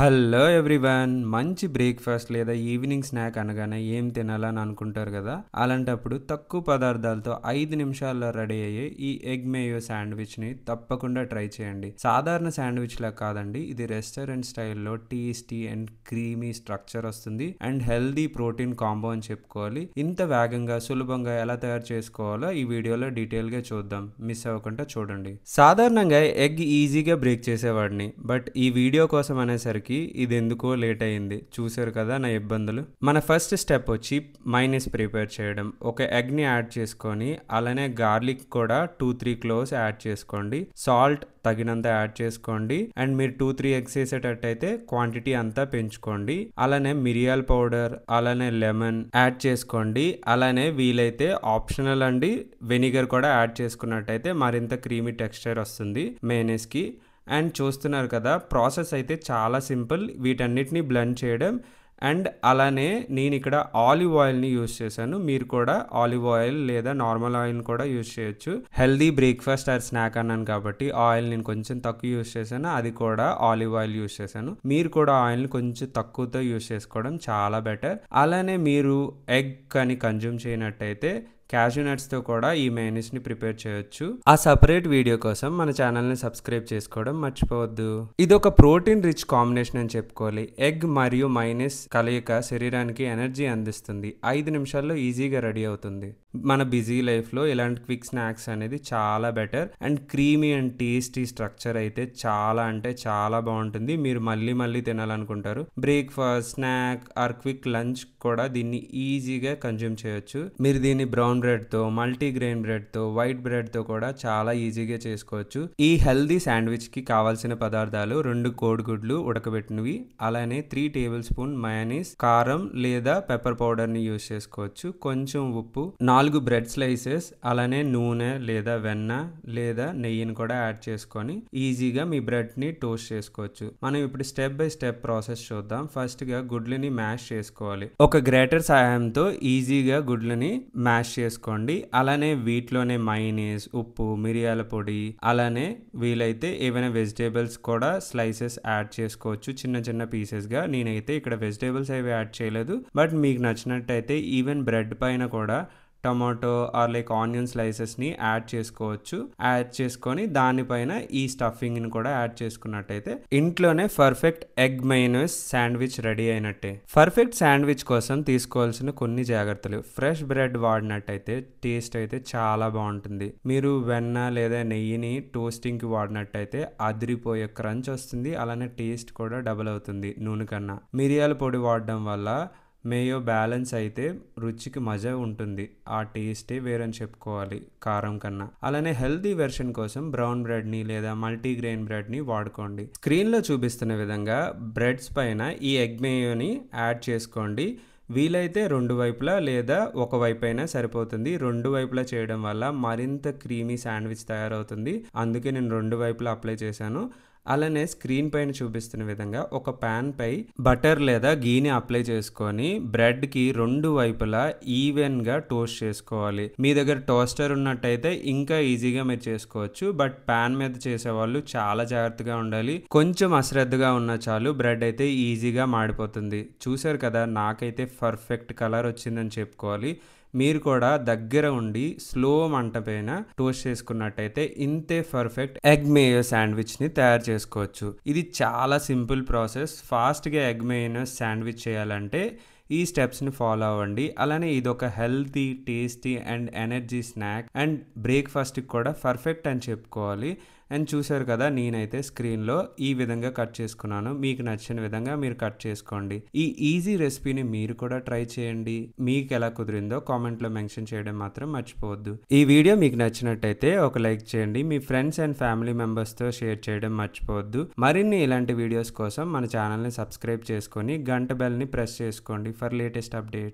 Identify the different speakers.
Speaker 1: Hello everyone, మంచి breakfast లేదా evening snack అనగానే ఏం తినాలని అనుకుంటారు కదా. అలాంటప్పుడు తక్కువ పదార్థాలతో 5 నిమిషాల్లో రెడీ అయ్యే ఈ ఎగ్ మేయో శాండ్విచ్ని తప్పకుండా ట్రై చేయండి. సాధారణ శాండ్విచ్ లా కాదండి, ఇది రెస్టారెంట్ స్టైల్లో టేస్టీ అండ్ క్రీమీ స్ట్రక్చర్ వస్తుంది అండ్ హెల్దీ ప్రోటీన్ కాంబో అని చెప్పుకోవాలి. ఇంత వేగంగా సులభంగా ఎలా తయారు చేసుకోవాలో ఈ వీడియోలో డీటెయిల్గా చూద్దాం. మిస్ అవ్వకుండా చూడండి. సాధారణంగా ఎగ్ ఈజీగా బ్రేక్ చేసేవాడిని, బట్ ఈ వీడియో కోసం అనేసరికి ఇది ఎందుకో లేట్ అయింది. చూసారు కదా నా ఇబ్బందులు. మన ఫస్ట్ స్టెప్ వచ్చి మైనస్ ప్రిపేర్ చేయడం. ఒక ఎగ్ ని యాడ్ చేసుకొని అలానే గార్లిక్ కూడా 2-3 క్లోవ్స్ యాడ్ చేసుకోండి. సాల్ట్ తగినంత యాడ్ చేసుకోండి అండ్ మీరు 2-3 ఎగ్స్ వేసేటట్టయితే క్వాంటిటీ అంతా పెంచుకోండి. అలానే మిరియాల పౌడర్ అలానే లెమన్ యాడ్ చేసుకోండి. అలానే వీలైతే ఆప్షనల్ అండి, వెనిగర్ కూడా యాడ్ చేసుకున్నట్టయితే మరింత క్రీమీ టెక్స్చర్ వస్తుంది మేనేస్ కి. అండ్ చూస్తున్నారు కదా, ప్రాసెస్ అయితే చాలా సింపుల్. వీటన్నిటిని బ్లెండ్ చేయడం అండ్ అలానే నేను ఇక్కడ ఆలివ్ ఆయిల్ని యూజ్ చేశాను. మీరు కూడా ఆలివ్ ఆయిల్ లేదా నార్మల్ ఆయిల్ని కూడా యూజ్ చేయొచ్చు. హెల్దీ బ్రేక్ఫాస్ట్ ఆర్ స్నాక్ అన్నాను కాబట్టి ఆయిల్ నేను కొంచెం తక్కువ యూజ్ చేశాను, అది కూడా ఆలివ్ ఆయిల్ యూజ్ చేశాను. మీరు కూడా ఆయిల్ని కొంచెం తక్కువతో యూజ్ చేసుకోవడం చాలా బెటర్. అలానే మీరు ఎగ్ కానీ కన్జ్యూమ్ చేయనట్టయితే క్యాష్యూ నట్స్తో కూడా ఈ మైనస్ని ప్రిపేర్ చేయొచ్చు. ఆ సపరేట్ వీడియో కోసం మన ఛానల్ని సబ్స్క్రైబ్ చేసుకోవడం మర్చిపోవద్దు. ఇది ఒక ప్రోటీన్ రిచ్ కాంబినేషన్ అని చెప్పుకోవాలి. ఎగ్ మరియు మైనస్ కలయిక శరీరానికి ఎనర్జీ అందిస్తుంది. 5 నిమిషాల్లో ఈజీగా రెడీ అవుతుంది. మన బిజీ లైఫ్లో ఇలాంటి క్విక్ స్నాక్స్ అనేది చాలా better and creamy and tasty structure అయితే చాలా అంటే చాలా బాగుంటుంది. మీరు మళ్ళీ మళ్ళీ తినాలనుకుంటారు. Breakfast, snack or quick lunch కూడా దీన్ని ఈజీగా కన్జ్యూమ్ చేయొచ్చు. మీరు దీన్ని బ్రౌన్ బ్రెడ్తో, మల్టీగ్రెయిన్ బ్రెడ్తో, వైట్ బ్రెడ్తో కూడా చాలా ఈజీగా చేసుకోవచ్చు. ఈ హెల్దీ శాండ్విచ్కి కావాల్సిన పదార్థాలు 2 కోడిగుడ్లు ఉడకబెట్టినవి, అలానే 3 టేబుల్ స్పూన్ మయోనీస్, కారం లేదా పెప్పర్ పౌడర్ని యూజ్ చేసుకోవచ్చు, కొంచెం ఉప్పు, 4 బ్రెడ్ స్లైసెస్, అలానే నూనె లేదా వెన్న లేదా నెయ్యిని కూడా యాడ్ చేసుకొని ఈజీగా మీ బ్రెడ్ని టోస్ట్ చేసుకోవచ్చు. మనం ఇప్పుడు స్టెప్ బై స్టెప్ ప్రాసెస్ చూద్దాం. ఫస్ట్గా గుడ్లని మ్యాష్ చేసుకోవాలి. ఒక గ్రేటర్ సహాయంతో ఈజీగా గుడ్లని మ్యాష్ చేసుకోండి. అలానే వీటిలోనే మైనీస్, ఉప్పు, మిరియాల పొడి, అలానే వీలైతే ఏవైనా వెజిటేబుల్స్ కూడా స్లైసెస్ యాడ్ చేసుకోవచ్చు చిన్న చిన్న పీసెస్గా. నేనైతే ఇక్కడ వెజిటేబుల్స్ అవి యాడ్ చేయలేదు, బట్ మీకు నచ్చినట్టయితే ఈవెన్ బ్రెడ్ పైన కూడా టమాటో ఆర్ లైక్ ఆనియన్ స్లైసెస్ని యాడ్ చేసుకోవచ్చు. యాడ్ చేసుకొని దానిపైన ఈ స్టఫింగ్ని కూడా యాడ్ చేసుకున్నట్టయితే ఇంట్లోనే perfect egg minus sandwich ready అయినట్టే. పర్ఫెక్ట్ శాండ్విచ్ కోసం తీసుకోవాల్సిన కొన్ని జాగ్రత్తలు. ఫ్రెష్ బ్రెడ్ వాడినట్టయితే టేస్ట్ అయితే చాలా బాగుంటుంది. మీరు వెన్న లేదా నెయ్యిని టోస్టింగ్కి వాడినట్టయితే అదిరిపోయే క్రంచ్ వస్తుంది. అలానే టేస్ట్ కూడా డబుల్ అవుతుంది నూనె కన్నా. మిరియాల పొడి వాడడం వల్ల మేయో బ్యాలెన్స్ అయితే రుచికి మజా ఉంటుంది. ఆ టేస్టే వేరని చెప్పుకోవాలి కారం కన్నా. అలానే హెల్తీ వెర్షన్ కోసం బ్రౌన్ బ్రెడ్ని లేదా మల్టీగ్రెయిన్ బ్రెడ్ని వాడుకోండి. స్క్రీన్లో చూపిస్తున్న విధంగా బ్రెడ్స్ పైన ఈ ఎగ్ మేయోని యాడ్ చేసుకోండి. వీలైతే 2 వైపులా లేదా ఒక వైపు అయినా సరిపోతుంది. 2 వైపులా చేయడం వల్ల మరింత క్రీమీ శాండ్విచ్ తయారవుతుంది. అందుకే నేను 2 వైపులా అప్లై చేశాను. అలానే స్క్రీన్ పైన చూపిస్తున్న విధంగా ఒక ప్యాన్ పై బటర్ లేదా గీని అప్లై చేసుకొని బ్రెడ్కి 2 వైపులా ఈవెన్గా టోస్ట్ చేసుకోవాలి. మీ దగ్గర టోస్టర్ ఉన్నట్టయితే ఇంకా ఈజీగా మీరు చేసుకోవచ్చు, బట్ ప్యాన్ మీద చేసేవాళ్ళు చాలా జాగ్రత్తగా ఉండాలి. కొంచెం అశ్రద్ధగా ఉన్నా చాలు, బ్రెడ్ అయితే ఈజీగా మాడిపోతుంది. చూసారు కదా, నాకైతే పర్ఫెక్ట్ కలర్ వచ్చిందని చెప్పుకోవాలి. మీరు కూడా దగ్గర ఉండి స్లో మంట పైన టోస్ట్ చేసుకున్నట్టయితే ఇంతే పర్ఫెక్ట్ ఎగ్ మేయో శాండ్విచ్ని తయారు చేసుకోవచ్చు. ఇది చాలా సింపుల్ ప్రాసెస్. ఫాస్ట్గా ఎగ్ మేయో శాండ్విచ్ చేయాలంటే ఈ స్టెప్స్ని ఫాలో అవ్వండి. అలానే ఇది ఒక healthy, tasty and energy snack and బ్రేక్ఫాస్ట్కి కూడా పర్ఫెక్ట్ అని చెప్పుకోవాలి. అండ్ చూసారు కదా, నేనైతే స్క్రీన్లో ఈ విధంగా కట్ చేసుకున్నాను. మీకు నచ్చిన విధంగా మీరు కట్ చేసుకోండి. ఈ ఈజీ రెసిపీని మీరు కూడా ట్రై చేయండి. మీకు ఎలా కుదిరిందో కామెంట్లో మెన్షన్ చేయడం మాత్రం మర్చిపోవద్దు. ఈ వీడియో మీకు నచ్చినట్టయితే ఒక లైక్ చేయండి. మీ ఫ్రెండ్స్ అండ్ ఫ్యామిలీ మెంబర్స్తో షేర్ చేయడం మర్చిపోవద్దు. మరిన్ని ఇలాంటి వీడియోస్ కోసం మన ఛానల్ని సబ్స్క్రైబ్ చేసుకొని గంట బెల్ని ప్రెస్ చేసుకోండి ఫర్ లేటెస్ట్ అప్డేట్స్.